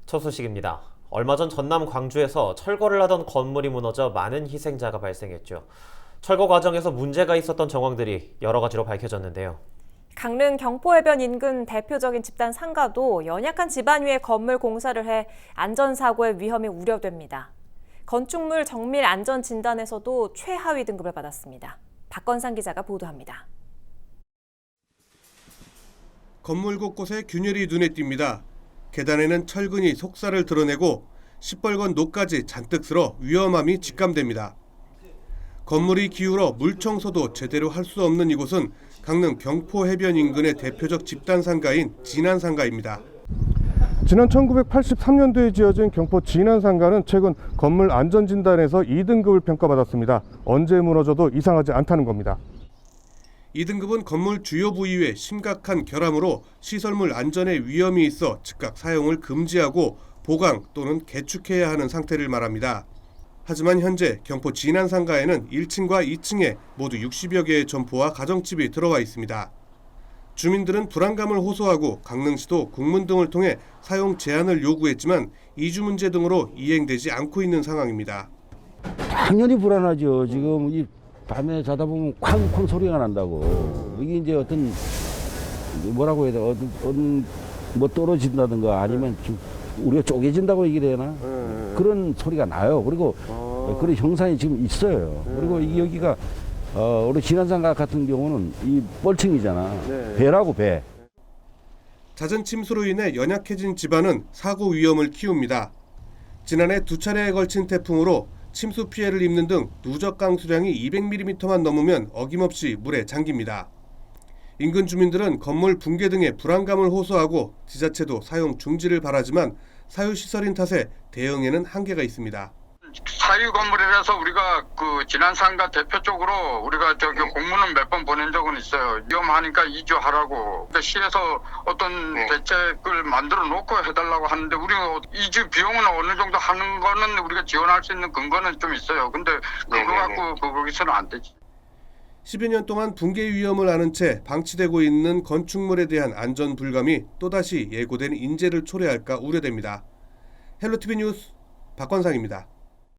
첫 소식입니다. 얼마 전 전남 광주에서 철거를 하던 건물이 무너져 많은 희생자가 발생했죠. 철거 과정에서 문제가 있었던 정황들이 여러 가지로 밝혀졌는데요. 강릉 경포해변 인근 대표적인 집단 상가도 연약한 지반 위에 건물 공사를 해 안전사고의 위험이 우려됩니다. 건축물 정밀 안전 진단에서도 최하위 등급을 받았습니다. 박건상 기자가 보도합니다. 건물 곳곳에 균열이 눈에 띕니다. 계단에는 철근이 속살을 드러내고 시뻘건 노까지 잔뜩 쓸어 위험함이 직감됩니다. 건물이 기울어 물 청소도 제대로 할 수 없는 이곳은 강릉 경포해변 인근의 대표적 집단 상가인 진안상가입니다. 지난 1983년도에 지어진 경포 진안상가는 최근 건물 안전진단에서 2등급을 평가받았습니다. 언제 무너져도 이상하지 않다는 겁니다. 2등급은 건물 주요 부위에 심각한 결함으로 시설물 안전에 위험이 있어 즉각 사용을 금지하고 보강 또는 개축해야 하는 상태를 말합니다. 하지만 현재 경포 진안상가에는 1층과 2층에 모두 60여 개의 점포와 가정집이 들어와 있습니다. 주민들은 불안감을 호소하고 강릉시도 공문 등을 통해 사용 제한을 요구했지만 이주 문제 등으로 이행되지 않고 있는 상황입니다. 당연히 불안하죠. 지금 이 밤에 자다 보면 쾅쾅 소리가 난다고. 이게 이제 어떤 뭐라고 해야 돼? 어떤 뭐 떨어진다든가 아니면 좀 우리가 쪼개진다고 얘기를 해야 되나? 그런 소리가 나요. 그리고 그런 형상이 지금 있어요. 그리고 여기가 우리 진안상가 같은 경우는 이 뻘층이잖아. 배라고 배. 잦은 침수로 인해 연약해진 집안은 사고 위험을 키웁니다. 지난해 2차례에 걸친 태풍으로 침수 피해를 입는 등 누적 강수량이 200mm만 넘으면 어김없이 물에 잠깁니다. 인근 주민들은 건물 붕괴 등의 불안감을 호소하고 지자체도 사용 중지를 바라지만 사유시설인 탓에 대응에는 한계가 있습니다. 사유 건물이라서 우리가 그 진안상가 대표 쪽으로 우리가 공문을 몇 번 보낸 적은 있어요. 위험하니까 이주하라고. 시에서 어떤 대책을 만들어 놓고 해달라고 하는데 우리가 이주 비용은 어느 정도 하는 거는 우리가 지원할 수 있는 근거는 좀 있어요. 근데 그거 갖고 거기서는 안 되지. 10여 년 동안 붕괴 위험을 아는 채 방치되고 있는 건축물에 대한 안전 불감이 또다시 예고된 인재를 초래할까 우려됩니다. 헬로티비 뉴스 박건상입니다.